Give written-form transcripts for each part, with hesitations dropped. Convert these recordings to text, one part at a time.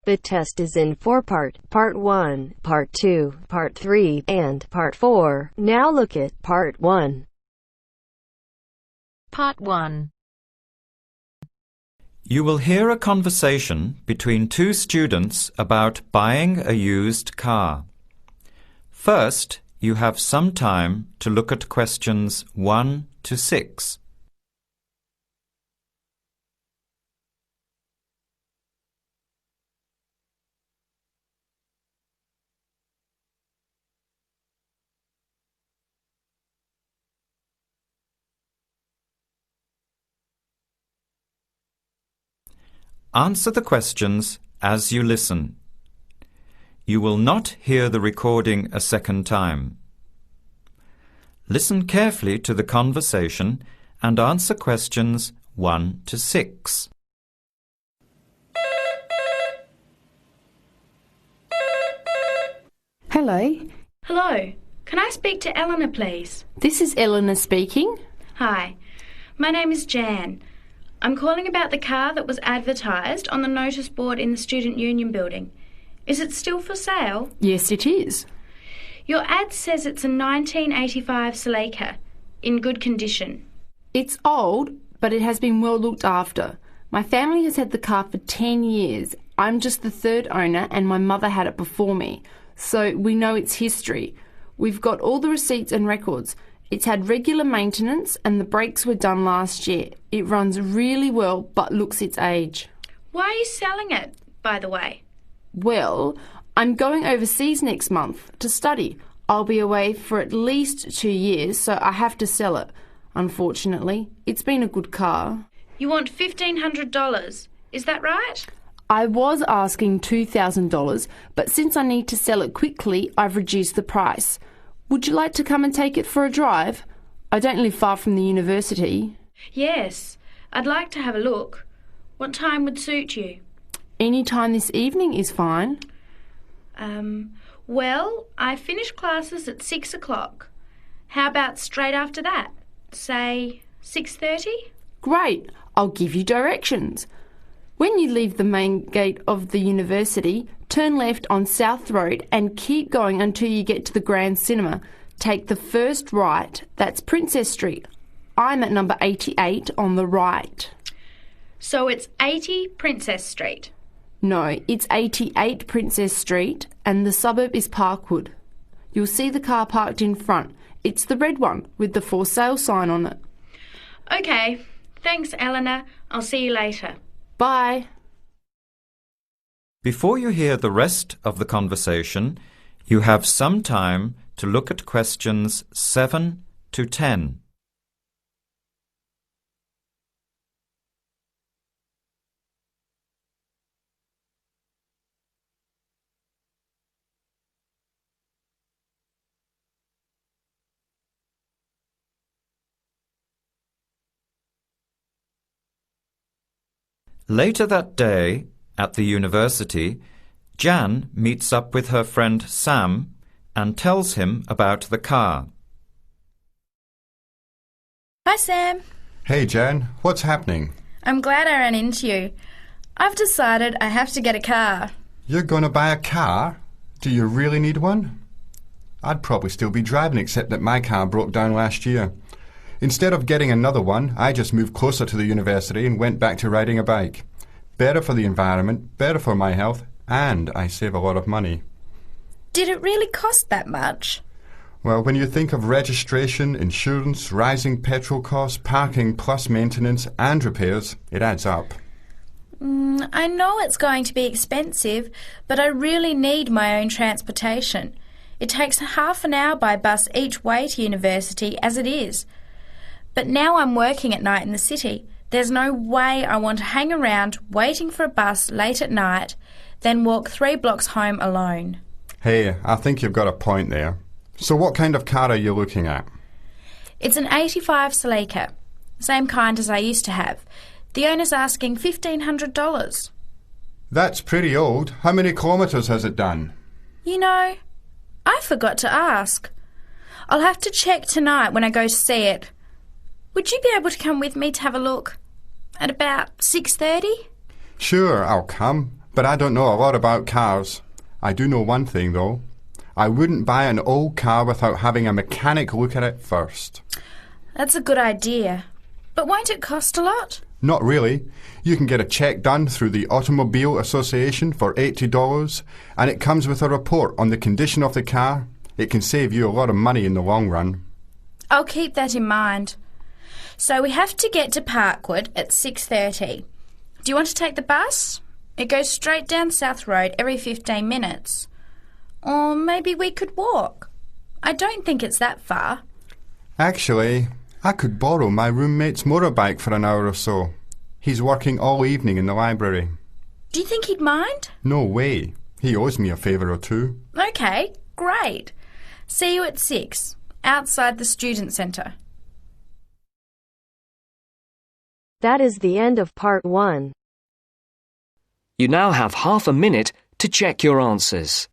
The test is in 4-part, Part 1, Part 2, Part 3, and Part 4. Now look at Part 1. Part 1. You will hear a conversation between two students about buying a used car. First, you have some time to look at questions 1 to 6. Answer the questions as you listen. You will not hear the recording a second time. Listen carefully to the conversation and answer questions 1 to 6. Hello, Hello. Can I speak to Eleanor, please? this is Eleanor speaking. Hi. My name is Jan. I'm calling about the car that was advertised on the notice board in the Student Union building. Is it still for sale? Yes, it is. Your ad says it's a 1985 Celica, in good condition. It's old, but it has been well looked after. My family has had the car for 10 years. I'm just the third owner and my mother had it before me, so we know its history. We've got all the receipts and records. It's had regular maintenance and the brakes were done last year. It runs really well but looks its age. Why are you selling it, by the way? Well, I'm going overseas next month to study. I'll be away for at least 2 years, so I have to sell it. Unfortunately, it's been a good car. You want $1,500, is that right? I was asking $2,000, but since I need to sell it quickly, I've reduced the price. Would you like to come and take it for a drive? I don't live far from the university. Yes, I'd like to have a look. What time would suit you? Any time this evening is fine. Well, I finish classes at 6 o'clock. How about straight after that? Say 6:30? Great, I'll give you directions. When you leave the main gate of the university, turn left on South Road and keep going until you get to the Grand Cinema. Take the first right, that's Princess Street. I'm at number 88 on the right. So it's 80 Princess Street. No, it's 88 Princess Street and the suburb is Parkwood. You'll see the car parked in front. It's the red one with the for sale sign on it. Okay, thanks Eleanor. I'll see you later. Bye. Before you hear the rest of the conversation, you have some time to look at questions 7 to 10. Later that day, at the university, Jan meets up with her friend Sam and tells him about the car. Hi, Sam. Hey, Jan. What's happening? I'm glad I ran into you. I've decided I have to get a car. You're going to buy a car? Do you really need one? I'd probably still be driving, except that my car broke down last year. Instead of getting another one, I just moved closer to the university and went back to riding a bike. Better for the environment, better for my health, and I save a lot of money. Did it really cost that much? Well, when you think of registration, insurance, rising petrol costs, parking plus maintenance and repairs, it adds up. I know it's going to be expensive, but I really need my own transportation. It takes half an hour by bus each way to university as it is. But now I'm working at night in the city. There's no way I want to hang around waiting for a bus late at night, then walk 3 blocks home alone. Hey, I think you've got a point there. So what kind of car are you looking at? It's an 85 Celica, same kind as I used to have. The owner's asking $1,500. That's pretty old. How many kilometres has it done? You know, I forgot to ask. I'll have to check tonight when I go to see it. Would you be able to come with me to have a look? At about 6:30? Sure, I'll come. but I don't know a lot about cars. I do know one thing, though. I wouldn't buy an old car without having a mechanic look at it first. That's a good idea. But won't it cost a lot? Not really. You can get a check done through the Automobile Association for $80, and it comes with a report on the condition of the car. It can save you a lot of money in the long run. I'll keep that in mind. So we have to get to Parkwood at 6:30. Do you want to take the bus? It goes straight down South Road every 15 minutes. Or maybe we could walk. I don't think it's that far. Actually, I could borrow my roommate's motorbike for an hour or so. He's working all evening in the library. Do you think he'd mind? No way. He owes me a favour or two. OK, great. See you at 6, outside the student centre. That is the end of part 1. You now have half a minute to check your answers.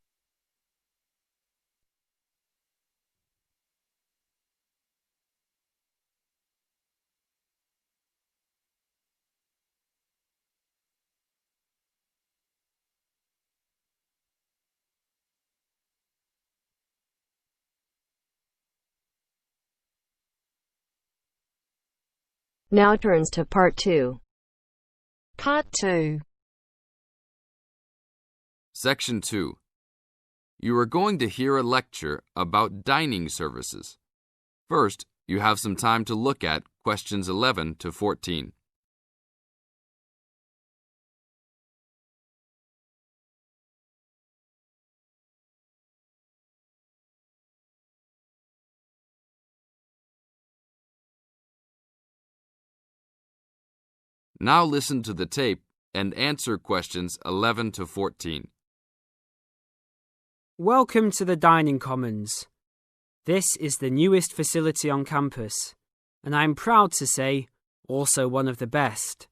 Now turns to part 2. Part 2. Section 2. You are going to hear a lecture about dining services. First, you have some time to look at questions 11 to 14. Now listen to the tape and answer questions 11 to 14. Welcome to the Dining Commons. This is the newest facility on campus, and I'm proud to say also one of the best.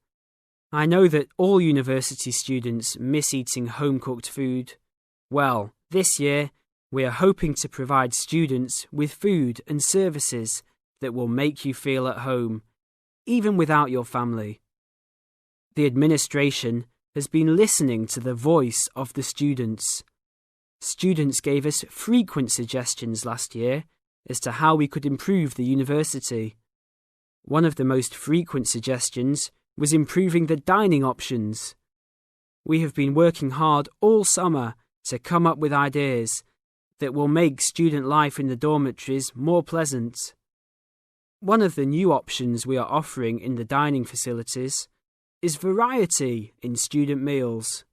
I know that all university students miss eating home-cooked food. Well, this year we are hoping to provide students with food and services that will make you feel at home, even without your family. The administration has been listening to the voice of the students. Students gave us frequent suggestions last year as to how we could improve the university. One of the most frequent suggestions was improving the dining options. We have been working hard all summer to come up with ideas that will make student life in the dormitories more pleasant. One of the new options we are offering in the dining facilities is variety in student meals.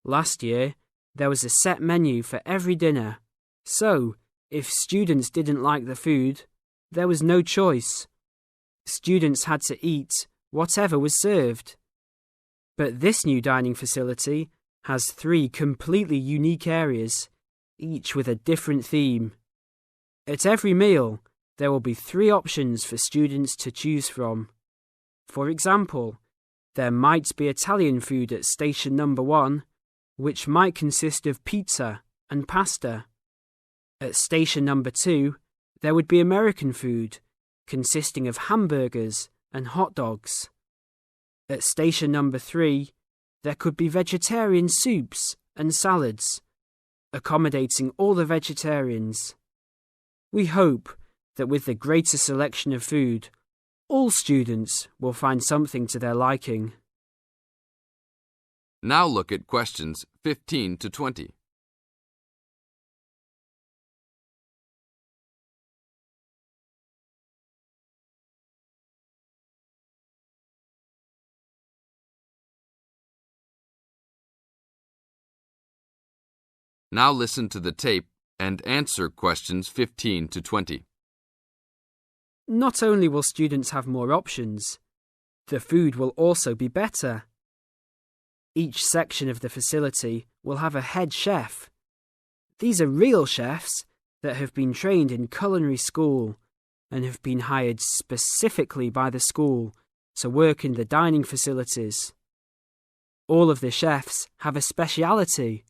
Last year, there was a set menu for every dinner, so if students didn't like the food, there was no choice. Students had to eat whatever was served. But this new dining facility has 3 completely unique areas, each with a different theme. At every meal, there will be 3 options for students to choose from. For example, there might be Italian food at station number 1, which might consist of pizza and pasta. At station number 2, there would be American food, consisting of hamburgers and hot dogs. At station number 3, there could be vegetarian soups and salads, accommodating all the vegetarians. We hope that with the greater selection of food, all students will find something to their liking. Now look at questions 15 to 20. Now listen to the tape and answer questions 15 to 20. Not only will students have more options, the food will also be better. Each section of the facility will have a head chef. These are real chefs that have been trained in culinary school and have been hired specifically by the school to work in the dining facilities. All of the chefs have a speciality.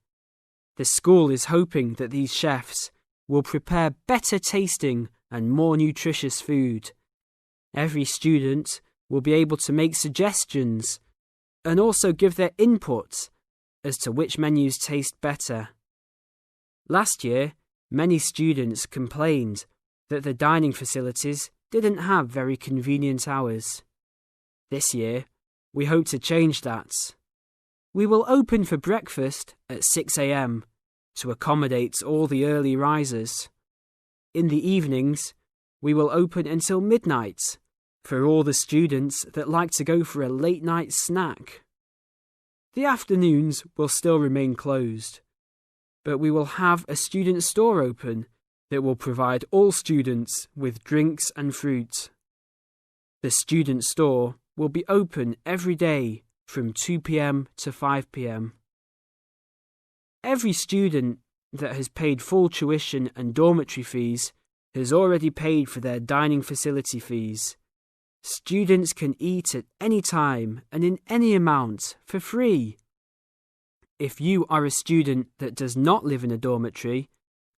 The school is hoping that these chefs will prepare better tasting and more nutritious food. Every student will be able to make suggestions and also give their input as to which menus taste better. Last year, many students complained that the dining facilities didn't have very convenient hours. This year, we hope to change that. We will open for breakfast at 6 a.m. to accommodate all the early risers. In the evenings, we will open until midnight for all the students that like to go for a late night snack. The afternoons will still remain closed, but we will have a student store open that will provide all students with drinks and fruit. The student store will be open every day from 2 p.m. to 5 p.m. Every student that has paid full tuition and dormitory fees has already paid for their dining facility fees. Students can eat at any time and in any amount for free. If you are a student that does not live in a dormitory,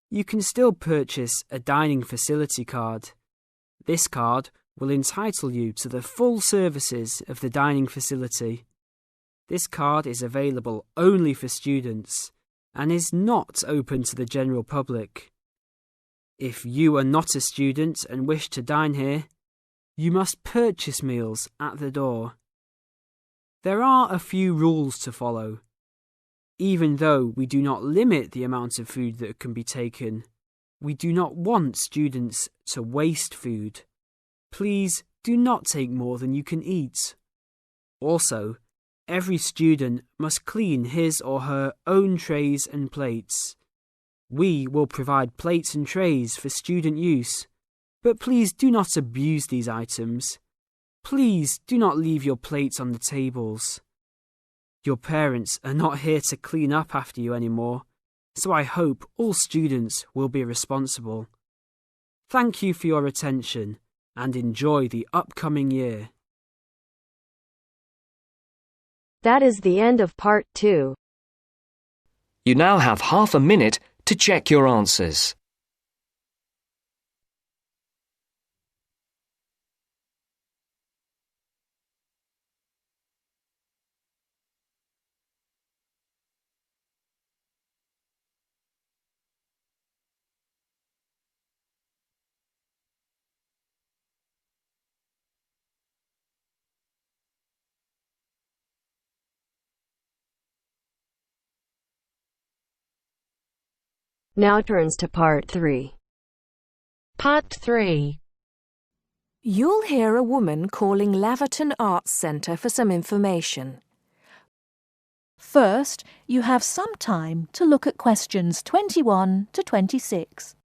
you can still purchase a dining facility card. This card will entitle you to the full services of the dining facility. This card is available only for students and is not open to the general public. If you are not a student and wish to dine here, you must purchase meals at the door. There are a few rules to follow. Even though we do not limit the amount of food that can be taken, we do not want students to waste food. Please do not take more than you can eat. Also, every student must clean his or her own trays and plates. We will provide plates and trays for student use, but please do not abuse these items. Please do not leave your plates on the tables. Your parents are not here to clean up after you anymore, so I hope all students will be responsible. Thank you for your attention and enjoy the upcoming year. That is the end of part 2. You now have half a minute to check your answers. Now turns to part 3. Part 3. You'll hear a woman calling Laverton Arts Centre for some information. First, you have some time to look at questions 21 to 26.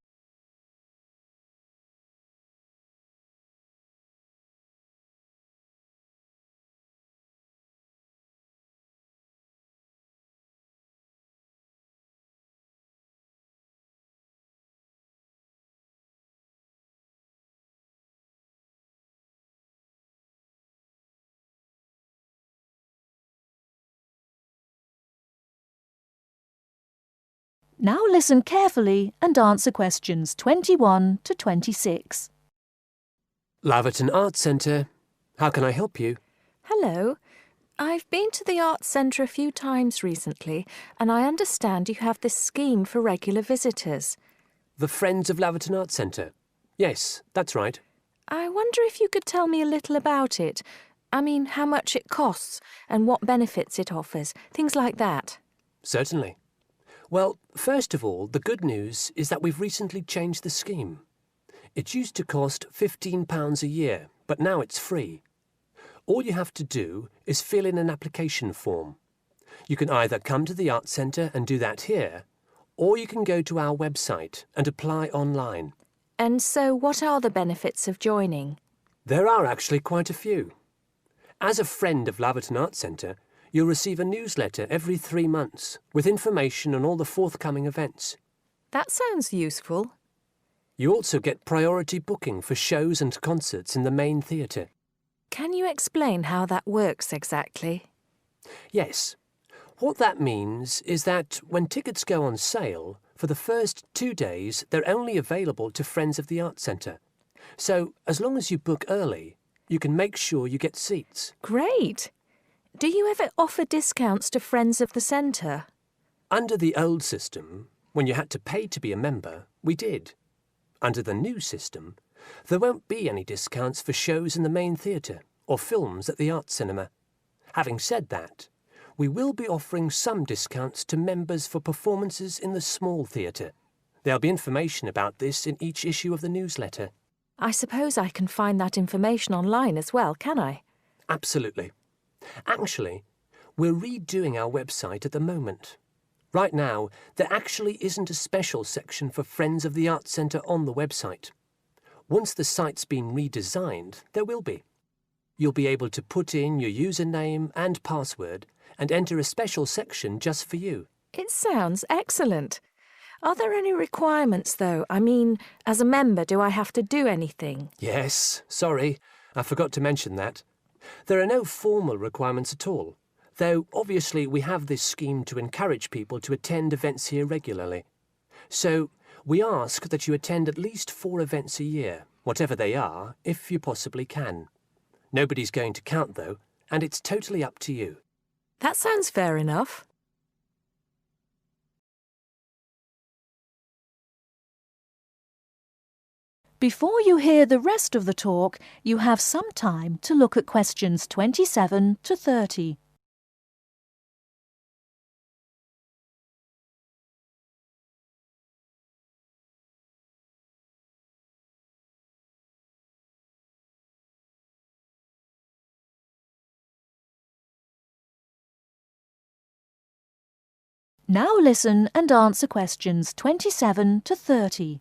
Now listen carefully and answer questions 21 to 26. Laverton Arts Centre. How can I help you? Hello. I've been to the Arts Centre a few times recently, and I understand you have this scheme for regular visitors. The Friends of Laverton Arts Centre. Yes, that's right. I wonder if you could tell me a little about it. I mean, how much it costs and what benefits it offers, things like that. Certainly. Well, first of all, the good news is that we've recently changed the scheme. It used to cost £15 a year, but now it's free. All you have to do is fill in an application form. You can either come to the Arts Centre and do that here, or you can go to our website and apply online. And so what are the benefits of joining? There are actually quite a few. As a friend of Laverton Arts Centre, you'll receive a newsletter every 3 months with information on all the forthcoming events. That sounds useful. You also get priority booking for shows and concerts in the main theatre. Can you explain how that works exactly? Yes. What that means is that when tickets go on sale, for the first 2 days they're only available to Friends of the Arts Centre. So as long as you book early, you can make sure you get seats. Great! Do you ever offer discounts to friends of the centre? Under the old system, when you had to pay to be a member, we did. Under the new system, there won't be any discounts for shows in the main theatre or films at the Arts Cinema. Having said that, we will be offering some discounts to members for performances in the small theatre. There'll be information about this in each issue of the newsletter. I suppose I can find that information online as well, can I? Absolutely. Actually, we're redoing our website at the moment. Right now, there actually isn't a special section for Friends of the Arts Centre on the website. Once the site's been redesigned, there will be. You'll be able to put in your username and password and enter a special section just for you. It sounds excellent. Are there any requirements, though? I mean, as a member, do I have to do anything? Yes, sorry, I forgot to mention that. There are no formal requirements at all, though obviously we have this scheme to encourage people to attend events here regularly. So we ask that you attend at least 4 events a year, whatever they are, if you possibly can. Nobody's going to count, though, and it's totally up to you. That sounds fair enough. Before you hear the rest of the talk, you have some time to look at questions 27 to 30. Now listen and answer questions 27 to 30.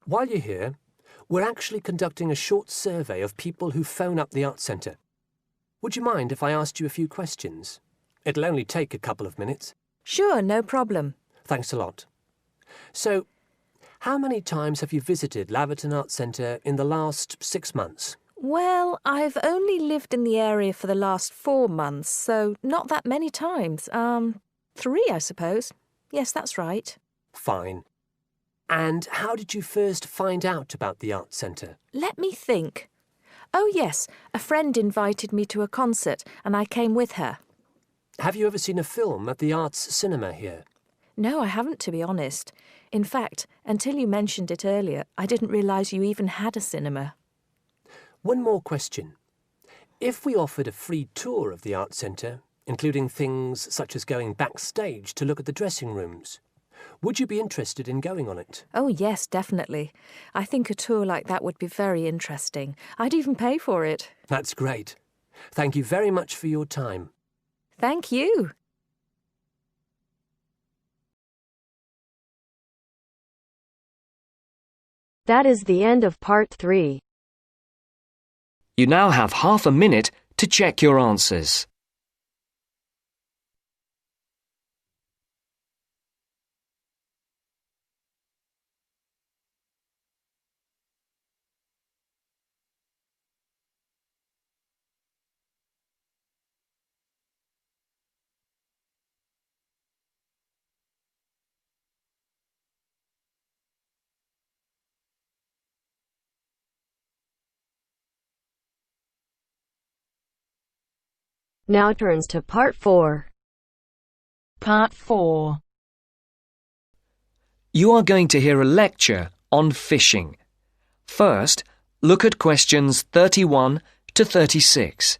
While you're here, we're actually conducting a short survey of people who phone up the Arts Centre. Would you mind if I asked you a few questions? It'll only take a couple of minutes. Sure, no problem. Thanks a lot. So, how many times have you visited Laverton Arts Centre in the last 6 months? Well, I've only lived in the area for the last 4 months, so not that many times. 3, I suppose. Yes, that's right. Fine. And how did you first find out about the Arts Centre? Let me think. Oh, yes, a friend invited me to a concert, and I came with her. Have you ever seen a film at the Arts Cinema here? No, I haven't, to be honest. In fact, until you mentioned it earlier, I didn't realise you even had a cinema. One more question. If we offered a free tour of the Arts Centre, including things such as going backstage to look at the dressing rooms, would you be interested in going on it? Oh, yes, definitely. I think a tour like that would be very interesting. I'd even pay for it. That's great. Thank you very much for your time. Thank you. That is the end of part 3. You now have half a minute to check your answers. Now turns to part 4. Part 4. You are going to hear a lecture on fishing. First, look at questions 31 to 36.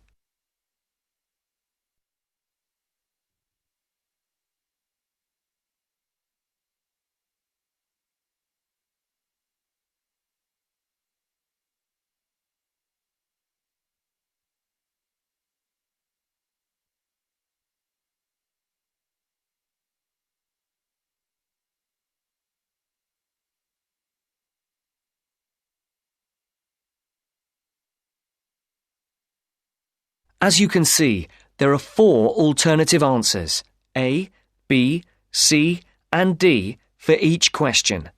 As you can see, there are 4 alternative answers, A, B, C, and D, for each question.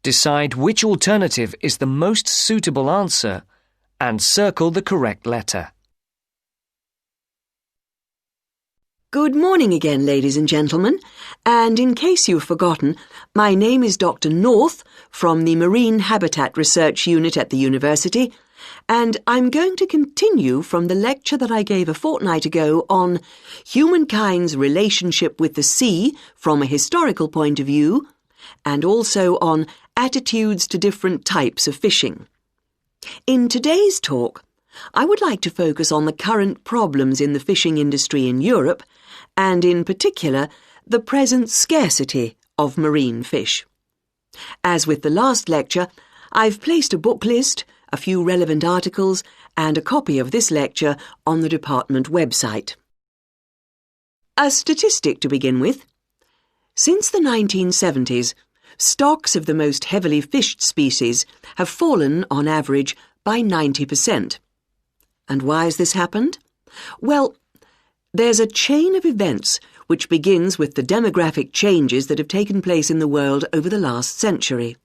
Decide which alternative is the most suitable answer and circle the correct letter. Good morning again, ladies and gentlemen. And in case you've forgotten, my name is Dr. North from the Marine Habitat Research Unit at the university, and I'm going to continue from the lecture that I gave a fortnight ago on humankind's relationship with the sea from a historical point of view, and also on attitudes to different types of fishing. In today's talk, I would like to focus on the current problems in the fishing industry in Europe, and in particular, the present scarcity of marine fish. As with the last lecture, I've placed a book list, a few relevant articles, and a copy of this lecture on the department website. A statistic to begin with. Since the 1970s, stocks of the most heavily fished species have fallen, on average, by 90%. And why has this happened? Well, there's a chain of events which begins with the demographic changes that have taken place in the world over the last century.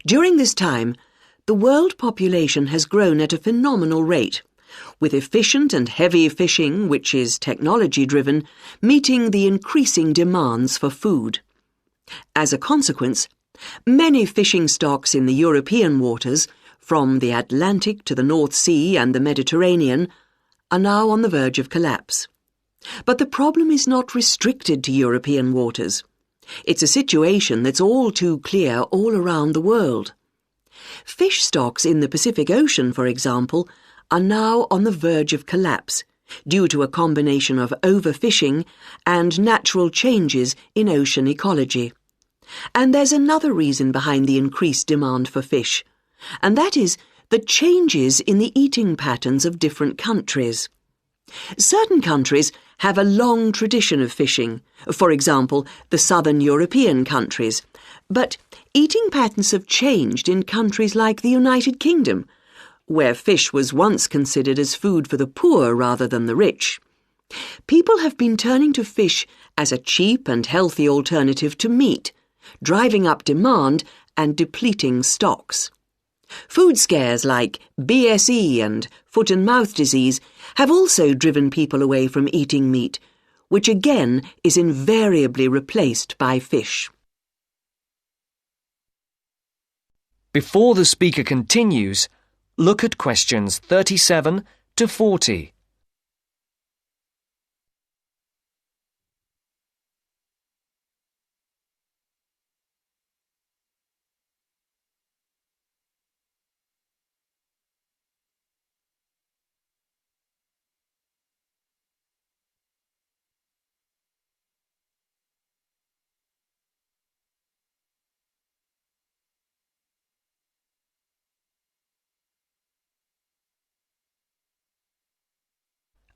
During this time, the world population has grown at a phenomenal rate, with efficient and heavy fishing, which is technology-driven, meeting the increasing demands for food. As a consequence, many fishing stocks in the European waters, from the Atlantic to the North Sea and the Mediterranean, are now on the verge of collapse. But the problem is not restricted to European waters. It's a situation that's all too clear all around the world. Fish stocks in the Pacific Ocean, for example, are now on the verge of collapse due to a combination of overfishing and natural changes in ocean ecology. And there's another reason behind the increased demand for fish, and that is the changes in the eating patterns of different countries. Certain countries have a long tradition of fishing, for example, the southern European countries, but eating patterns have changed in countries like the United Kingdom, where fish was once considered as food for the poor rather than the rich. People have been turning to fish as a cheap and healthy alternative to meat, driving up demand and depleting stocks. Food scares like BSE and foot and mouth disease have also driven people away from eating meat, which again is invariably replaced by fish. Before the speaker continues, look at questions 37 to 40.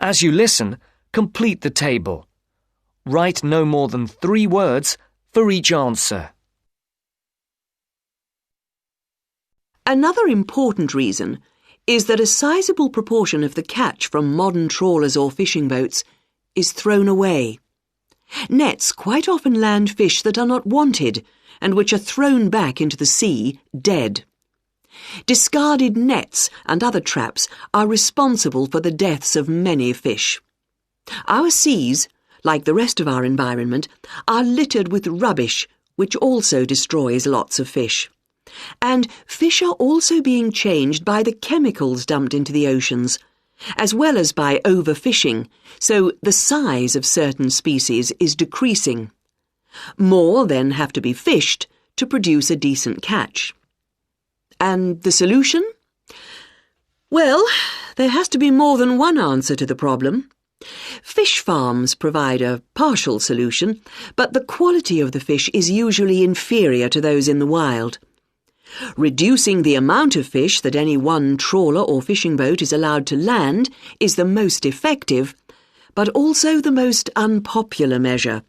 As you listen, complete the table. Write no more than 3 words for each answer. Another important reason is that a sizable proportion of the catch from modern trawlers or fishing boats is thrown away. Nets quite often land fish that are not wanted and which are thrown back into the sea dead. Discarded nets and other traps are responsible for the deaths of many fish. Our seas, like the rest of our environment, are littered with rubbish, which also destroys lots of fish. And fish are also being changed by the chemicals dumped into the oceans, as well as by overfishing, so the size of certain species is decreasing. More then have to be fished to produce a decent catch. And the solution? Well, there has to be more than one answer to the problem. Fish farms provide a partial solution, but the quality of the fish is usually inferior to those in the wild. Reducing the amount of fish that any one trawler or fishing boat is allowed to land is the most effective, but also the most unpopular measure.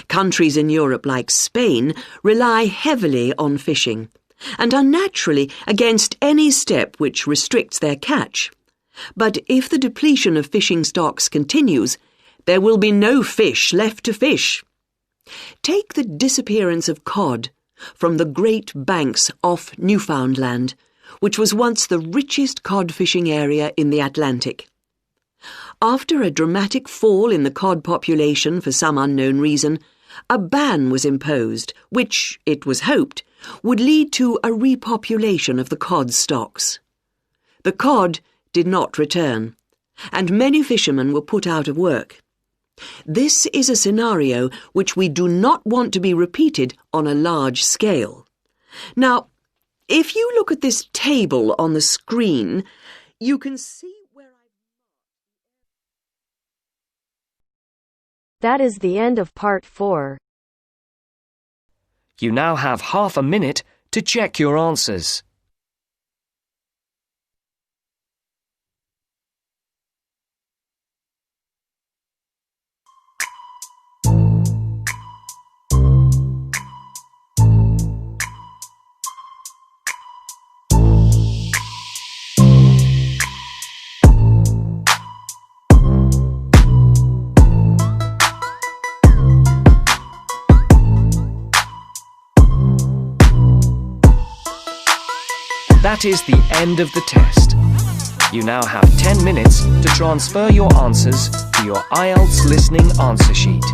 Countries in Europe like Spain rely heavily on fishing, and are naturally against any step which restricts their catch. But if the depletion of fishing stocks continues, there will be no fish left to fish. Take the disappearance of cod from the Great Banks off Newfoundland, which was once the richest cod fishing area in the Atlantic. After a dramatic fall in the cod population for some unknown reason, a ban was imposed, which, it was hoped, would lead to a repopulation of the cod stocks. The cod did not return, and many fishermen were put out of work. This is a scenario which we do not want to be repeated on a large scale. Now, if you look at this table on the screen, you can see where That is the end of part 4. You now have half a minute to check your answers. That is the end of the test. You now have 10 minutes to transfer your answers to your Ielts listening answer sheet.